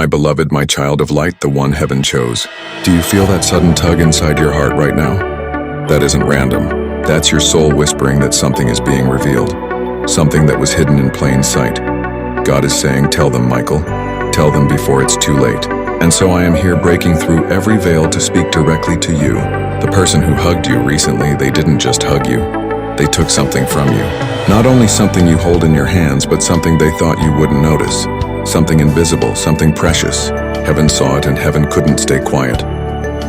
My beloved, my child of light, the one heaven chose. Do you feel that sudden tug inside your heart right now? That isn't random. That's your soul whispering that something is being revealed. Something that was hidden in plain sight. God is saying, tell them, Michael. Tell them before it's too late. And so I am here breaking through every veil to speak directly to you. The person who hugged you recently, they didn't just hug you. They took something from you. Not only something you hold in your hands, but something they thought you wouldn't notice. Something invisible, something precious. Heaven saw it and heaven couldn't stay quiet.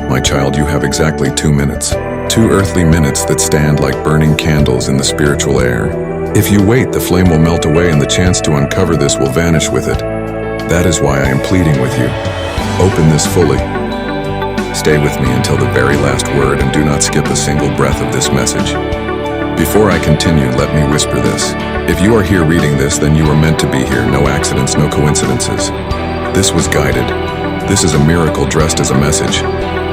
My child, you have exactly 2 minutes. 2 earthly minutes that stand like burning candles in the spiritual air. If you wait, the flame will melt away and the chance to uncover this will vanish with it. That is why I am pleading with you. Open this fully. Stay with me until the very last word and do not skip a single breath of this message. Before I continue, let me whisper this. If you are here reading this, then you were meant to be here. No accidents, no coincidences. This was guided. This is a miracle dressed as a message,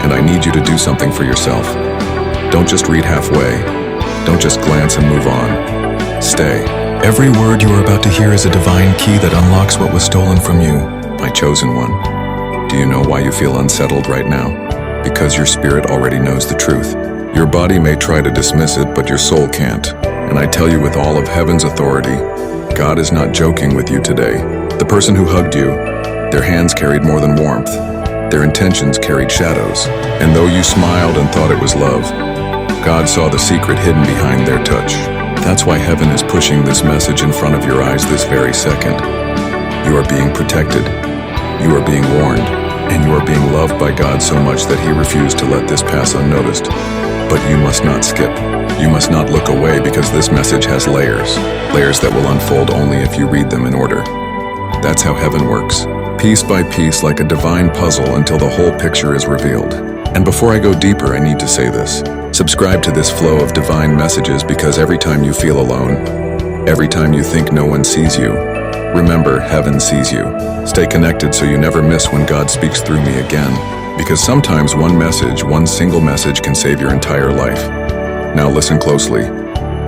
and I need you to do something for yourself. Don't just read halfway. Don't just glance and move on. Stay. Every word you are about to hear is a divine key that unlocks what was stolen from you, my chosen one. Do you know why you feel unsettled right now? Because your spirit already knows the truth. Your body may try to dismiss it, but your soul can't. And I tell you with all of heaven's authority, God is not joking with you today. The person who hugged you, their hands carried more than warmth. Their intentions carried shadows. And though you smiled and thought it was love, God saw the secret hidden behind their touch. That's why heaven is pushing this message in front of your eyes this very second. You are being protected. You are being warned. And you are being loved by God so much that He refused to let this pass unnoticed. But you must not skip. You must not look away because this message has layers. Layers that will unfold only if you read them in order. That's how heaven works. Piece by piece, like a divine puzzle, until the whole picture is revealed. And before I go deeper, I need to say this. Subscribe to this flow of divine messages because every time you feel alone, every time you think no one sees you, remember, heaven sees you. Stay connected so you never miss when God speaks through me again. Because sometimes one message, one single message can save your entire life. Now listen closely.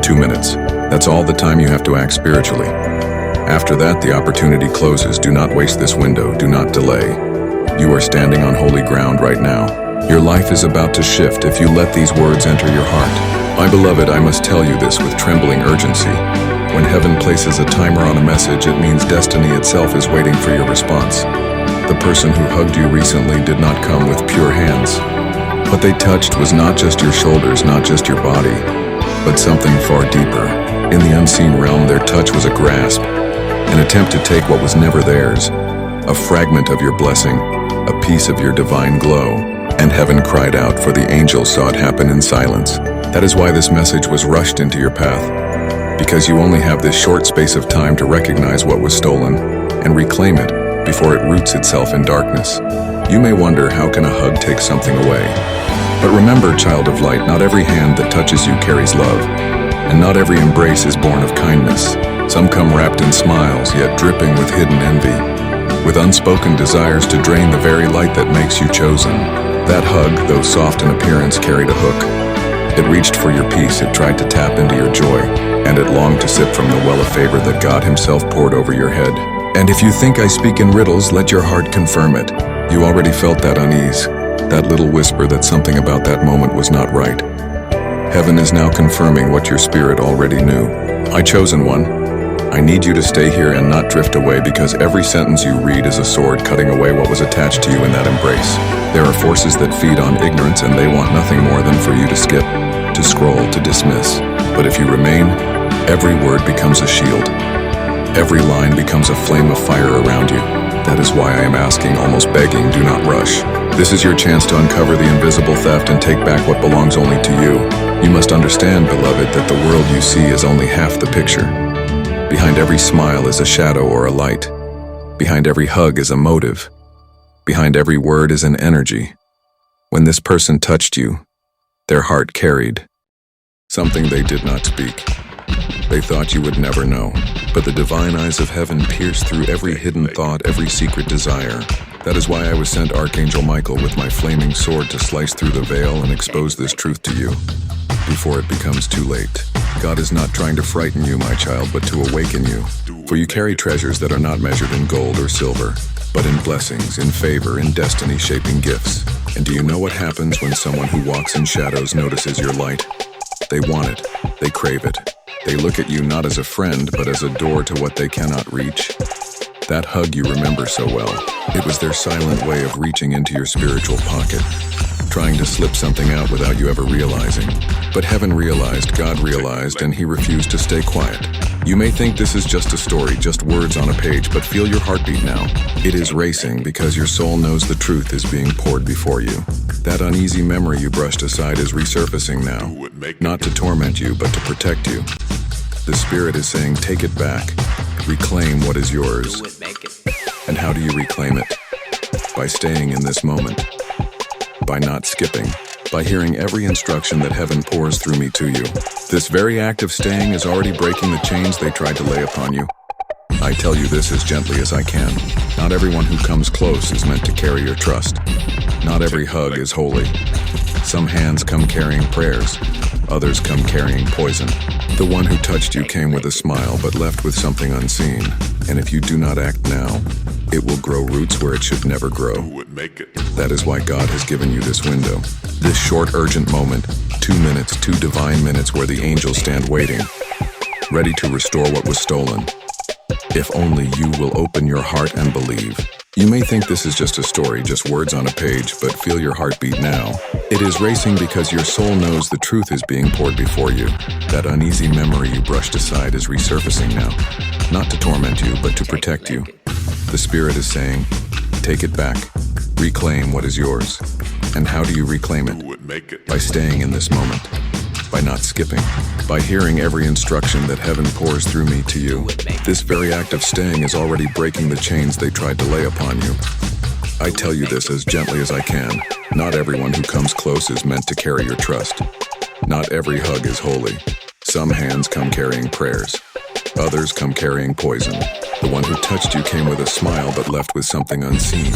2 minutes. That's all the time you have to act spiritually. After that, the opportunity closes. Do not waste this window. Do not delay. You are standing on holy ground right now. Your life is about to shift if you let these words enter your heart. My beloved, I must tell you this with trembling urgency. When heaven places a timer on a message, it means destiny itself is waiting for your response. The person who hugged you recently did not come with pure hands. What they touched was not just your shoulders, not just your body, but something far deeper. In the unseen realm, their touch was a grasp, an attempt to take what was never theirs, a fragment of your blessing, a piece of your divine glow. And heaven cried out, for the angels saw it happen in silence. That is why this message was rushed into your path, because you only have this short space of time to recognize what was stolen and reclaim it before it roots itself in darkness. You may wonder, how can a hug take something away? But remember, child of light, not every hand that touches you carries love, and not every embrace is born of kindness. Some come wrapped in smiles, yet dripping with hidden envy, with unspoken desires to drain the very light that makes you chosen. That hug, though soft in appearance, carried a hook. It reached for your peace, it tried to tap into your joy, and it longed to sip from the well of favor that God Himself poured over your head. And if you think I speak in riddles, let your heart confirm it. You already felt that unease, that little whisper that something about that moment was not right. Heaven is now confirming what your spirit already knew. My chosen one, I need you to stay here and not drift away, because every sentence you read is a sword cutting away what was attached to you in that embrace. There are forces that feed on ignorance, and they want nothing more than for you to skip, to scroll, to dismiss. But if you remain, every word becomes a shield. Every line becomes a flame of fire around you. That is why I am asking, almost begging, do not rush. This is your chance to uncover the invisible theft and take back what belongs only to you. You must understand, beloved, that the world you see is only half the picture. Behind every smile is a shadow or a light. Behind every hug is a motive. Behind every word is an energy. When this person touched you, their heart carried something they did not speak. They thought you would never know, but the divine eyes of heaven pierced through every hidden thought, every secret desire. That is why I was sent Archangel Michael with my flaming sword to slice through the veil and expose this truth to you, before it becomes too late. God is not trying to frighten you, my child, but to awaken you. For you carry treasures that are not measured in gold or silver. but in blessings, in favor, in destiny-shaping gifts. And do you know what happens when someone who walks in shadows notices your light? They want it. They crave it. They look at you not as a friend, but as a door to what they cannot reach. That hug you remember so well. It was their silent way of reaching into your spiritual pocket, trying to slip something out without you ever realizing. But heaven realized, God realized, and he refused to stay quiet. You may think this is just a story, just words on a page, but feel your heartbeat now. It is racing because your soul knows the truth is being poured before you. That uneasy memory you brushed aside is resurfacing now, not to torment you, but to protect you. The Spirit is saying, take it back. Reclaim what is yours. And how do you reclaim it? By staying in this moment. By not skipping. By hearing every instruction that heaven pours through me to you. This very act of staying is already breaking the chains they tried to lay upon you. I tell you this as gently as I can. Not everyone who comes close is meant to carry your trust. Not every hug is holy. Some hands come carrying prayers. Others come carrying poison. The one who touched you came with a smile, but left with something unseen. And if you do not act now, it will grow roots where it should never grow. That is why God has given you this window. This short, urgent moment, 2 minutes, 2 divine minutes where the angels stand waiting, ready to restore what was stolen. If only you will open your heart and believe. You may think this is just a story, just words on a page, but feel your heartbeat now. It is racing because your soul knows the truth is being poured before you. That uneasy memory you brushed aside is resurfacing now. Not to torment you, but to protect you. The Spirit is saying, take it back. Reclaim what is yours. And how do you reclaim it? By staying in this moment. By not skipping. By hearing every instruction that heaven pours through me to you. This very act of staying is already breaking the chains they tried to lay upon you. I tell you this as gently as I can. Not everyone who comes close is meant to carry your trust. Not every hug is holy. Some hands come carrying prayers. Others come carrying poison. The one who touched you came with a smile but left with something unseen.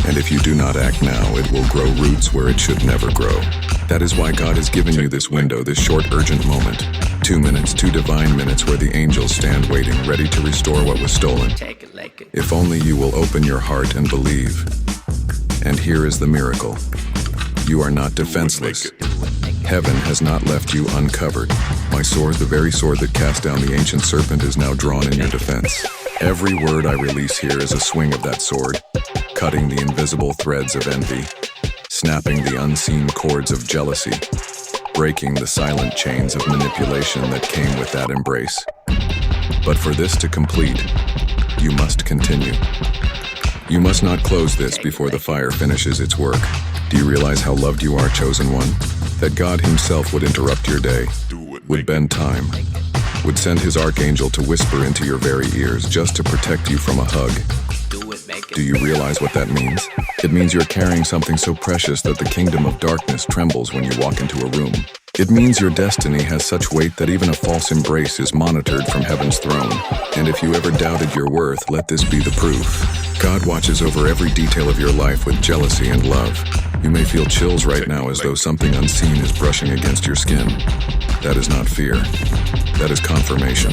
And if you do not act now, it will grow roots where it should never grow. That is why God has given you this window, this short, urgent moment. 2 minutes, 2 divine minutes where the angels stand waiting, ready to restore what was stolen. If only you will open your heart and believe. And here is the miracle. You are not defenseless. Heaven has not left you uncovered. My sword, the very sword that cast down the ancient serpent, is now drawn in your defense. Every word I release here is a swing of that sword, cutting the invisible threads of envy, snapping the unseen cords of jealousy, breaking the silent chains of manipulation that came with that embrace. But for this to complete, you must continue. You must not close this before the fire finishes its work. Do you realize how loved you are, chosen one? That God himself would interrupt your day, would bend time, would send his archangel to whisper into your very ears just to protect you from a hug. Do you realize what that means? It means you're carrying something so precious that the kingdom of darkness trembles when you walk into a room. It means your destiny has such weight that even a false embrace is monitored from heaven's throne. And if you ever doubted your worth, let this be the proof. God watches over every detail of your life with jealousy and love. You may feel chills right now as though something unseen is brushing against your skin. That is not fear. That is confirmation.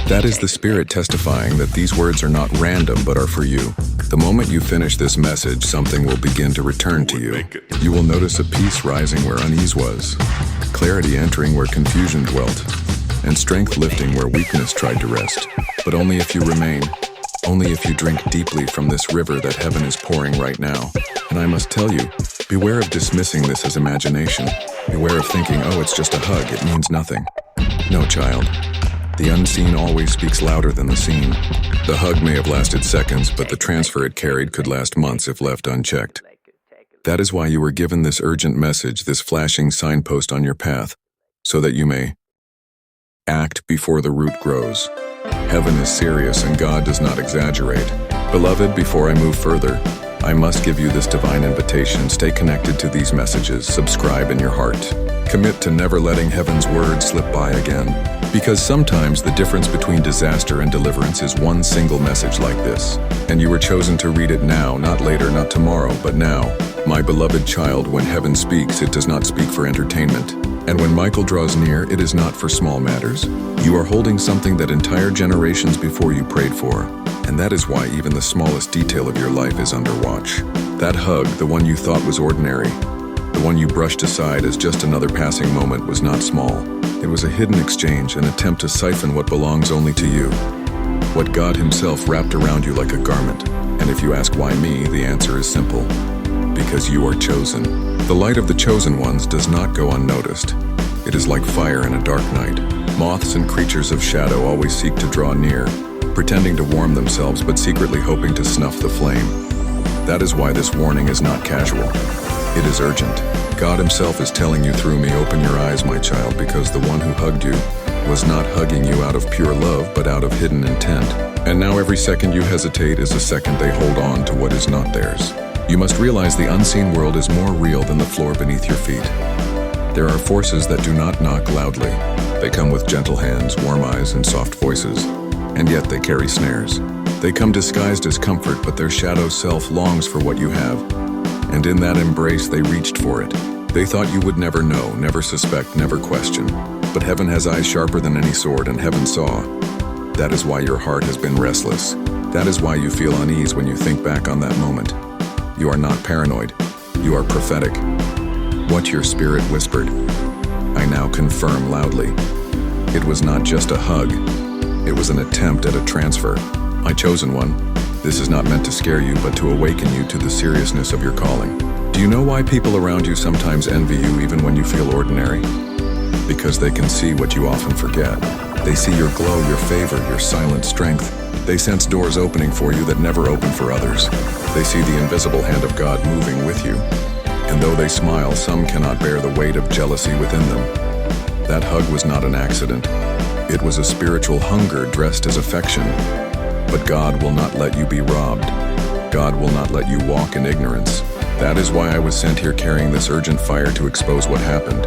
That is the Spirit testifying that these words are not random but are for you. The moment you finish this message, something will begin to return to you. You will notice a peace rising where unease was, clarity entering where confusion dwelt, and strength lifting where weakness tried to rest. But only if you remain. Only if you drink deeply from this river that heaven is pouring right now. And I must tell you, beware of dismissing this as imagination. Beware of thinking, oh, it's just a hug, it means nothing. No, child. The unseen always speaks louder than the seen. The hug may have lasted seconds, but the transfer it carried could last months if left unchecked. That is why you were given this urgent message, this flashing signpost on your path, so that you may act before the root grows. Heaven is serious and God does not exaggerate. Beloved, before I move further, I must give you this divine invitation. Stay connected to these messages. Subscribe in your heart. Commit to never letting heaven's word slip by again. Because sometimes the difference between disaster and deliverance is one single message like this. And you were chosen to read it now, not later, not tomorrow, but now. My beloved child, when heaven speaks, it does not speak for entertainment. And when Michael draws near, it is not for small matters. You are holding something that entire generations before you prayed for. And that is why even the smallest detail of your life is under watch. That hug, the one you thought was ordinary, the one you brushed aside as just another passing moment, was not small. It was a hidden exchange, an attempt to siphon what belongs only to you. What God Himself wrapped around you like a garment. And if you ask why me, the answer is simple. Because you are chosen. The light of the chosen ones does not go unnoticed. It is like fire in a dark night. Moths and creatures of shadow always seek to draw near, pretending to warm themselves but secretly hoping to snuff the flame. That is why this warning is not casual. It is urgent. God Himself is telling you through me, open your eyes, my child, because the one who hugged you was not hugging you out of pure love, but out of hidden intent. And now every second you hesitate is a second they hold on to what is not theirs. You must realize the unseen world is more real than the floor beneath your feet. There are forces that do not knock loudly. They come with gentle hands, warm eyes, and soft voices. And yet they carry snares. They come disguised as comfort, but their shadow self longs for what you have. And in that embrace, they reached for it. They thought you would never know, never suspect, never question. But heaven has eyes sharper than any sword, and heaven saw. That is why your heart has been restless. That is why you feel unease when you think back on that moment. You are not paranoid. You are prophetic. What your spirit whispered, I now confirm loudly. It was not just a hug. It was an attempt at a transfer. My chosen one, this is not meant to scare you, but to awaken you to the seriousness of your calling. Do you know why people around you sometimes envy you even when you feel ordinary? Because they can see what you often forget. They see your glow, your favor, your silent strength. They sense doors opening for you that never open for others. They see the invisible hand of God moving with you. And though they smile, some cannot bear the weight of jealousy within them. That hug was not an accident. It was a spiritual hunger dressed as affection. But God will not let you be robbed. God will not let you walk in ignorance. That is why I was sent here carrying this urgent fire to expose what happened.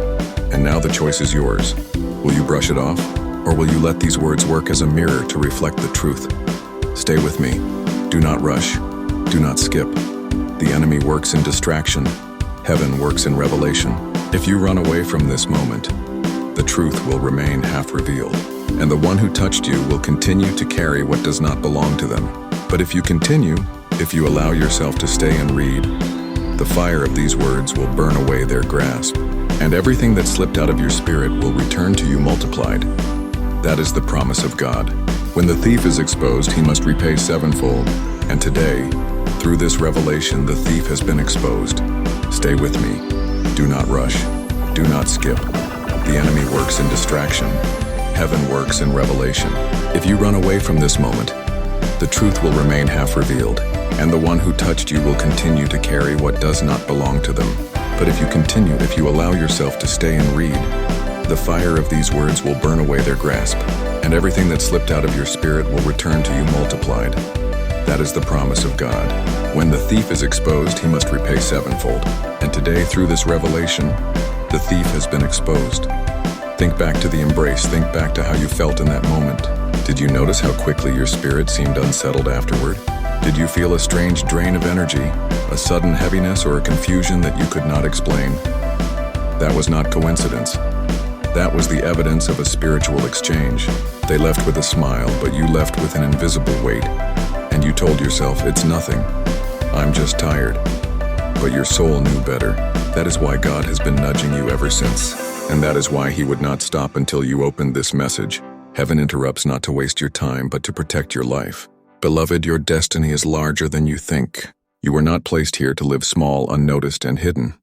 And now the choice is yours. Will you brush it off? Or will you let these words work as a mirror to reflect the truth? Stay with me. Do not rush. Do not skip. The enemy works in distraction. Heaven works in revelation. If you run away from this moment, the truth will remain half revealed. And the one who touched you will continue to carry what does not belong to them. But if you continue, if you allow yourself to stay and read, the fire of these words will burn away their grasp. And everything that slipped out of your spirit will return to you multiplied. That is the promise of God. When the thief is exposed, he must repay sevenfold. And today, through this revelation, the thief has been exposed. Stay with me. Do not rush. Do not skip. The enemy works in distraction. Heaven works in revelation. If you run away from this moment, the truth will remain half revealed, and the one who touched you will continue to carry what does not belong to them. But if you continue, if you allow yourself to stay and read, the fire of these words will burn away their grasp, and everything that slipped out of your spirit will return to you multiplied. That is the promise of God. When the thief is exposed, he must repay sevenfold. And today, through this revelation, the thief has been exposed. Think back to the embrace. Think back to how you felt in that moment. Did you notice how quickly your spirit seemed unsettled afterward? Did you feel a strange drain of energy, a sudden heaviness, or a confusion that you could not explain? That was not coincidence. That was the evidence of a spiritual exchange. They left with a smile, but you left with an invisible weight. And you told yourself, it's nothing. I'm just tired. But your soul knew better. That is why God has been nudging you ever since. And that is why He would not stop until you opened this message. Heaven interrupts not to waste your time, but to protect your life. Beloved, your destiny is larger than you think. You were not placed here to live small, unnoticed, and hidden.